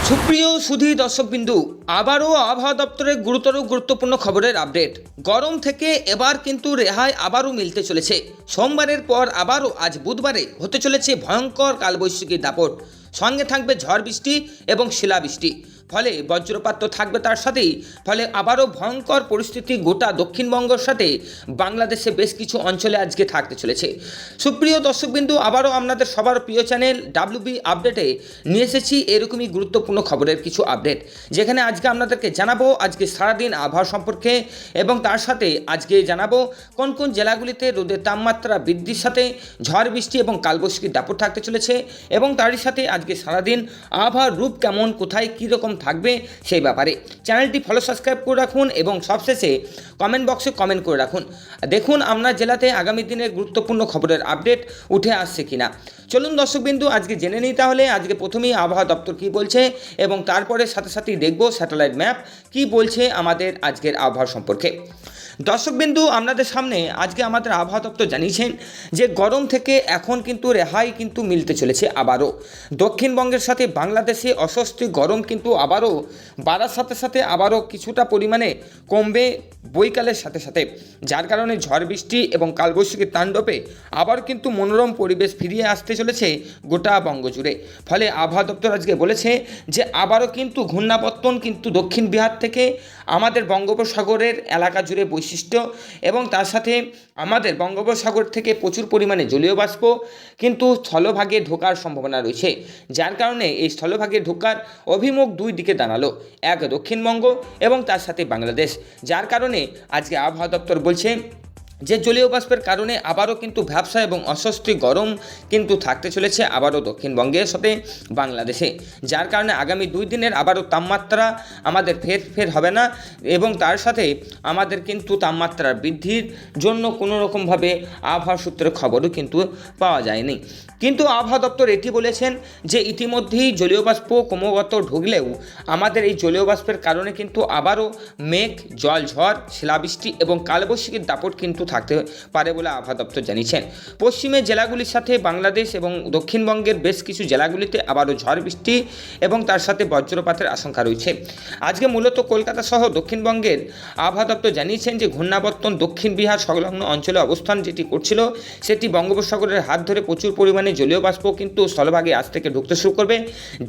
সুপ্রিয় সুধী দর্শকবিন্দু, আবারও আবহাওয়া দপ্তরের গুরুত্বপূর্ণ খবরের আপডেট। গরম থেকে এবার কিন্তু রেহাই আবারও মিলতে চলেছে। সোমবারের পর আবারও আজ বুধবারে হতে চলেছে ভয়ঙ্কর কালবৈশাখীর দাপট। সঙ্গে থাকবে ঝড় বৃষ্টি এবং শিলাবৃষ্টি, ফলে বজ্রপাত তো থাকবে, তার সাথেই ফলে আবারও ভয়ঙ্কর পরিস্থিতি গোটা দক্ষিণবঙ্গের সাথে বাংলাদেশে বেশ কিছু অঞ্চলে আজকে থাকতে চলেছে। সুপ্রিয় দর্শকবিন্দু, আবারও আপনাদের সবার প্রিয় চ্যানেল ডাব্লিউবি আপডেটে নিয়ে এসেছি এরকমই গুরুত্বপূর্ণ খবরের কিছু আপডেট, যেখানে আজকে আপনাদেরকে জানাবো আজকে সারাদিন আবহাওয়া সম্পর্কে এবং তার সাথে আজকে জানাবো কোন কোন জেলাগুলিতে রোদের তাপমাত্রা বৃদ্ধির সাথে ঝড় বৃষ্টি এবং কালবৈশাখীর দাপট থাকতে চলেছে এবং তারই সাথে আজকে সারাদিন আবহাওয়ার রূপ কেমন, কোথায় কীরকম থাকবে সেই ব্যাপারে চ্যানেলটি ফলো সাবস্ক্রাইব করে রাখুন এবং সবশেষে কমেন্ট বক্সে কমেন্ট করে রাখুন। দেখুন আপনার জেলাতে আগামী দিনের গুরুত্বপূর্ণ খবরের আপডেট উঠে আসছে কিনা। চলুন দর্শকবিন্দু আজকে জেনে নিই তাহলে আজকে প্রথমেই আবহাওয়া দপ্তর কী বলছে এবং তারপরে সাথে সাথেই দেখব স্যাটেলাইট ম্যাপ কী বলছে আমাদের আজকের আবহাওয়া সম্পর্কে। দর্শকবিন্দু, আপনাদের সামনে আজকে আমাদের আবহাওয়া দপ্তর জানিয়েছেন যে গরম থেকে এখন কিন্তু রেহাই কিন্তু মিলতে চলেছে। আবারও দক্ষিণবঙ্গের সাথে বাংলাদেশে অস্বস্তি গরম কিন্তু আবারও বাড়ার সাথে সাথে আবারও কিছুটা পরিমাণে কমবে বৈকালের সাথে সাথে, যার কারণে ঝড় বৃষ্টি এবং কালবৈশাখীর তাণ্ডবে আবার কিন্তু মনোরম পরিবেশ ফিরিয়ে আসতে চলেছে গোটা বঙ্গ জুড়ে। ফলে আবহাওয়া দপ্তর আজকে বলেছে যে আবারও কিন্তু ঘূর্ণাবর্তন কিন্তু দক্ষিণ বিহার থেকে আমাদের বঙ্গোপসাগরের এলাকা জুড়ে বৈশিষ্ট্য এবং তার সাথে আমাদের বঙ্গোপসাগর থেকে প্রচুর পরিমাণে জলীয় বাষ্প কিন্তু স্থলভাগে ঢোকার সম্ভাবনা রয়েছে, যার কারণে এই স্থলভাগে ঢোকার অভিমুখ দুই দিকে দাঁড়ালো, এক দক্ষিণবঙ্গ এবং তার সাথে বাংলাদেশ। যার কারণে আজকে আবহাওয়া দপ্তর বলছে যে জলীয় বাষ্পের কারণে আবারও কিন্তু ভ্যাবসা এবং অস্বস্তি গরম কিন্তু থাকতে চলেছে আবারও দক্ষিণবঙ্গের সাথে বাংলাদেশে, যার কারণে আগামী 2 দিনের আবারও তাপমাত্রা আমাদের ফের হবে না এবং তার সাথে আমাদের কিন্তু তাপমাত্রা বৃদ্ধির জন্য কোনো রকমভাবে আবহাওয়া সূত্রের খবরও কিন্তু পাওয়া যায়নি। কিন্তু আবহাওয়া দপ্তর এটি বলেছেন যে ইতিমধ্যেই জলীয় বাষ্প ক্রমাগত ঢুকলেও আমাদের এই জলীয় বাষ্পের কারণে কিন্তু আবারও মেঘ, জল, ঝড়, শিলাবৃষ্টি এবং কালবৈশাখীর দাপট কিন্তু থাকতে পারে বলে আবহাওয়া দপ্তর জানিয়েছেন। পশ্চিমের জেলাগুলির সাথে বাংলাদেশ এবং দক্ষিণবঙ্গের বেশ কিছু জেলাগুলিতে আবারও ঝড় বৃষ্টি এবং তার সাথে বজ্রপাতের আশঙ্কা রয়েছে। আজকে মূলত কলকাতা সহ দক্ষিণবঙ্গের আবহাওয়া দপ্তর জানিয়েছেন যে ঘূর্ণাবর্তন দক্ষিণ বিহার সংলগ্ন অঞ্চলে অবস্থান যেটি করছিল সেটি বঙ্গোপসাগরের হাত ধরে প্রচুর পরিমাণে জলীয় বাষ্প কিন্তু স্থলভাগে আজ থেকে ঢুকতে শুরু করবে,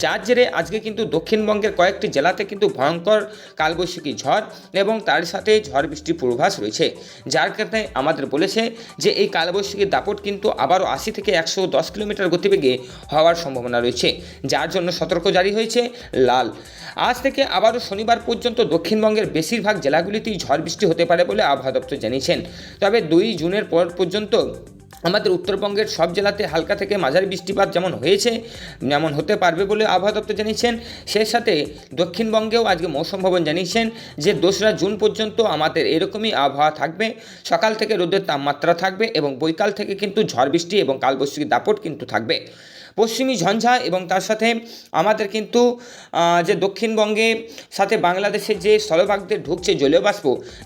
যার জেরে আজকে কিন্তু দক্ষিণবঙ্গের কয়েকটি জেলাতে কিন্তু ভয়ঙ্কর কালবৈশাখী ঝড় এবং তার সাথে ঝড় বৃষ্টির পূর্বাভাস রয়েছে। যার কারণে আমাদের বলেছে যে এই কালবৈশাখীর দাপট কিন্তু আবারও 80 থেকে 110 কিলোমিটার গতিবেগে হওয়ার সম্ভাবনা রয়েছে, যার জন্য সতর্ক জারি হয়েছে লাল। আজ থেকে আবারও শনিবার পর্যন্ত দক্ষিণবঙ্গের বেশিরভাগ জেলাগুলিতেই ঝড় বৃষ্টি হতে পারে বলে আবহাওয়া দপ্তর জানিয়েছেন। তবে 2 জুনের পর পর্যন্ত আমাদের উত্তরবঙ্গের সব জেলাতে হালকা থেকে মাঝারি বৃষ্টিপাত যেমন হতে পারবে বলে আবহাওয়া দপ্তর জানিয়েছেন। সেই সাথে দক্ষিণবঙ্গেও আজকে মৌসুম ভবন জানিয়েছেন যে 2রা জুন পর্যন্ত আমাদের এরকমই আবহাওয়া থাকবে, সকাল থেকে রোদের তাপমাত্রা থাকবে এবং বৈকাল থেকে কিন্তু ঝড় বৃষ্টি এবং কালবৈশাখী দাপট কিন্তু থাকবে। পশ্চিমী ঝঞ্ঝা এবং তার সাথে আমাদের কিন্তু যে দক্ষিণবঙ্গে সাথে বাংলাদেশের যে স্থলভাগ দিয়ে ঢুকছে জলীয় বাষ্প,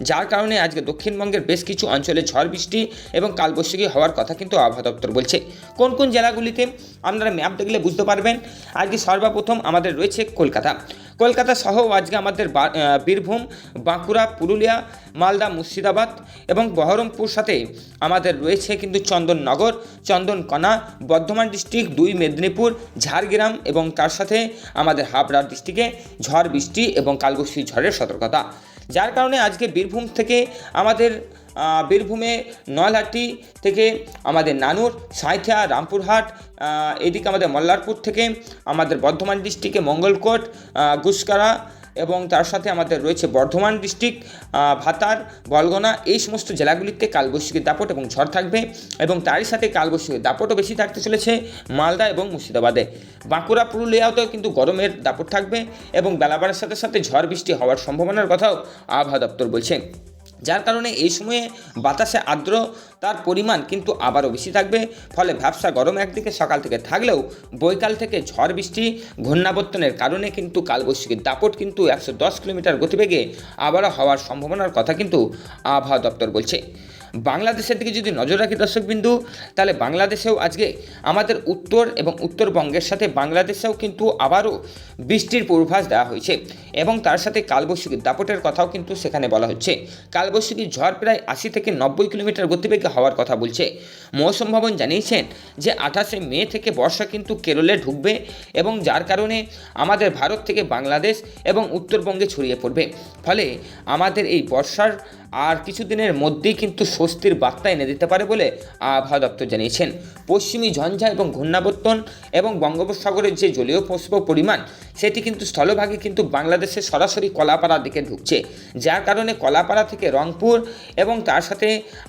যার কারণে আজকে দক্ষিণবঙ্গের বেশ কিছু অঞ্চলে ঝড় বৃষ্টি এবং কালবৈশাখী হওয়ার কথা কিন্তু আবহাওয়া দপ্তর বলছে। কোন কোন জেলাগুলিতে আপনারা ম্যাপ দেখলে বুঝতে পারবেন। আজকে সর্বপ্রথম আমাদের রয়েছে কলকাতা সহ আজকে আমাদের বীরভূম, বাঁকুড়া, পুরুলিয়া, মালদা, মুর্শিদাবাদ এবং বহরমপুর সাথে আমাদের রয়েছে কিন্তু চন্দননগর, চন্দনকোনা, বর্ধমান ডিস্ট্রিক্ট, 2 মেদিনীপুর, ঝাড়গ্রাম এবং তার সাথে আমাদের হাবড়া ডিস্ট্রিক্টে ঝড় বৃষ্টি এবং কালবৈশাখী ঝড়ের সতর্কতা। যার কারণে আজকে বীরভূম থেকে আমাদের বীরভূমে নলহাটি থেকে আমাদের নানুর, সাঁইথিয়া, রামপুরহাট, এদিকে আমাদের মল্লারপুর থেকে আমাদের বর্ধমান ডিস্ট্রিক্টে মঙ্গলকোট, গুসকরা এবং তার সাথে আমাদের রয়েছে বর্ধমান ডিস্ট্রিক্ট, ভাতার, বলগনা, এই সমস্ত জেলাগুলিতে কালবৈশাখী দাপট এবং ঝড় থাকবে এবং তারই সাথে কালবৈশাখী দাপটও বেশি থাকতে চলেছে মালদা এবং মুর্শিদাবাদে। বাঁকুড়া, পুরুলিয়াতেও কিন্তু গরমের দাপট থাকবে এবং বেলাবারের সাথে সাথে ঝড় বৃষ্টি হওয়ার সম্ভাবনার কথাও আবহাওয়া দপ্তর বলছে, যার কারণে এই সময়ে বাতাসে আর্দ্রতার পরিমাণ কিন্তু আবারও বেশি থাকবে। ফলে ভ্যাবসা গরম একদিকে সকাল থেকে থাকলেও বৈকাল থেকে ঝড় বৃষ্টি ঘূর্ণাবর্তনের কারণে কিন্তু কালবৈশাখীর দাপট কিন্তু 110 কিলোমিটার গতিবেগে আবারও হওয়ার সম্ভাবনার কথা কিন্তু আবহাওয়া দপ্তর বলছে। বাংলাদেশের দিকে যদি নজর রাখি দর্শকবিন্দু, তাহলে বাংলাদেশেও আজকে আমাদের উত্তর এবং উত্তরবঙ্গের সাথে বাংলাদেশেও কিন্তু আবারও বৃষ্টির পূর্বাভাস দেওয়া হয়েছে এবং তার সাথে কালবৈশাখীর দাপটের কথাও কিন্তু সেখানে বলা হচ্ছে। কালবৈশাখীর ঝড় প্রায় 80 থেকে 90 কিলোমিটার গতিবেগে হওয়ার কথা বলছে। মৌসুম ভবন জানিয়েছেন যে 28শে মে থেকে বর্ষা কিন্তু কেরলে ঢুকবে এবং যার কারণে আমাদের ভারত থেকে বাংলাদেশ এবং উত্তরবঙ্গে ছড়িয়ে পড়বে। ফলে আমাদের এই বর্ষার আর কিছুদিনের মধ্যেই কিন্তু স্বস্তির বার্তা এনে দিতে পারে বলে আবহাওয়া দপ্তর জানিয়েছেন। পশ্চিমী ঝঞ্ঝা এবং ঘূর্ণাবর্তন এবং বঙ্গোপসাগরের যে জলীয় বাষ্প পরিমাণ সেটি কিন্তু স্থলভাগে কিন্তু বাংলাদেশের সরাসরি কলাপাড়ার দিকে ঢুকছে, যার কারণে কলাপাড়া থেকে রংপুর এবং তার সাথে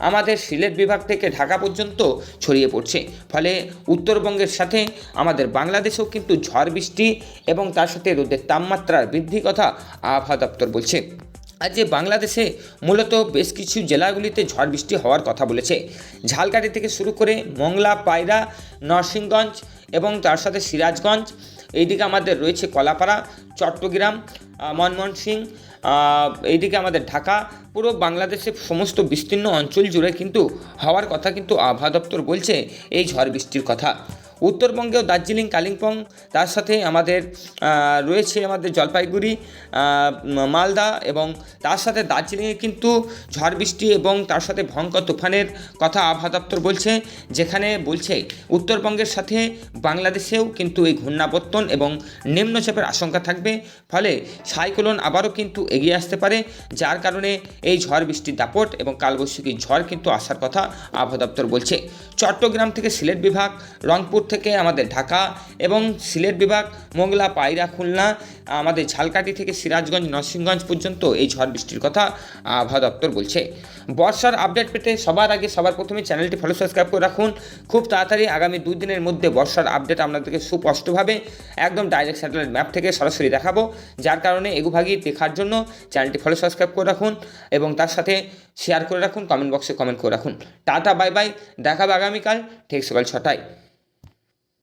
আমাদের সিলেট বিভাগ থেকে ঢাকা পর্যন্ত ছড়িয়ে পড়ছে। ফলে উত্তরবঙ্গের সাথে আমাদের বাংলাদেশেও কিন্তু ঝড় বৃষ্টি এবং তার সাথে রোদের তাপমাত্রার বৃদ্ধির কথা আবহাওয়া দপ্তর বলছে। আজ যে বাংলাদেশে মূলত বেশ কিছু জেলাগুলিতে ঝড় বৃষ্টি হওয়ার কথা বলেছে। ঝালকাঠি থেকে শুরু করে মংলা, পায়রা, নরসিংগঞ্জ এবং তার সাথে সিরাজগঞ্জ, এইদিকে আমাদের রয়েছে কলাপাড়া, চট্টগ্রাম, ময়মনসিংহ, এইদিকে আমাদের ঢাকা, পুরো বাংলাদেশের সমস্ত বিস্তীর্ণ অঞ্চল জুড়ে কিন্তু হওয়ার কথা কিন্তু আবহাওয়া দপ্তর বলছে এই ঝড় বৃষ্টির কথা। উত্তরবঙ্গেও দার্জিলিং, কালিম্পং, তার সাথে আমাদের রয়েছে আমাদের জলপাইগুড়ি, মালদা এবং তার সাথে দার্জিলিংয়ে কিন্তু ঝড় বৃষ্টি এবং তার সাথে ভয়ঙ্কর তুফানের কথা আবহাওয়া দপ্তর বলছে, যেখানে বলছে উত্তরবঙ্গের সাথে বাংলাদেশেও কিন্তু এই ঘূর্ণাবর্তন এবং নিম্নচাপের আশঙ্কা থাকবে। ফলে সাইক্লোন আবারও কিন্তু এগিয়ে আসতে পারে, যার কারণে এই ঝড় বৃষ্টির দাপট এবং কালবৈশাখী ঝড় কিন্তু আসার কথা আবহাওয়া দপ্তর বলছে। চট্টগ্রাম থেকে সিলেট বিভাগ, রংপুর থেকে আমাদের ঢাকা এবং সিলেট বিভাগ, মোংলা, পায়রা, খুলনা, আমাদের ঝালকাঠি থেকে সিরাজগঞ্জ, নরসিংগঞ্জ পর্যন্ত এই ঝড় বৃষ্টির কথা আবহাওয়া দপ্তর বলছে। বর্ষার আপডেট পেতে সবার আগে সবার প্রথমে চ্যানেলটি ফলো সাবস্ক্রাইব করে রাখুন। খুব তাড়াতাড়ি আগামী 2 দিনের মধ্যে বর্ষার আপডেট আপনাদেরকে সুস্পষ্টভাবে একদম ডাইরেক্ট স্যাটেলাইট ম্যাপ থেকে সরাসরি দেখাবো, যার কারণে এগুভাগি দেখার জন্য চ্যানেলটি ফলো সাবস্ক্রাইব করে রাখুন এবং তার সাথে শেয়ার করে রাখুন, কমেন্ট বক্সে কমেন্ট করে রাখুন। টাটা, বাই বাই, দেখাবে আগামীকাল ঠিক সকাল 6টায়।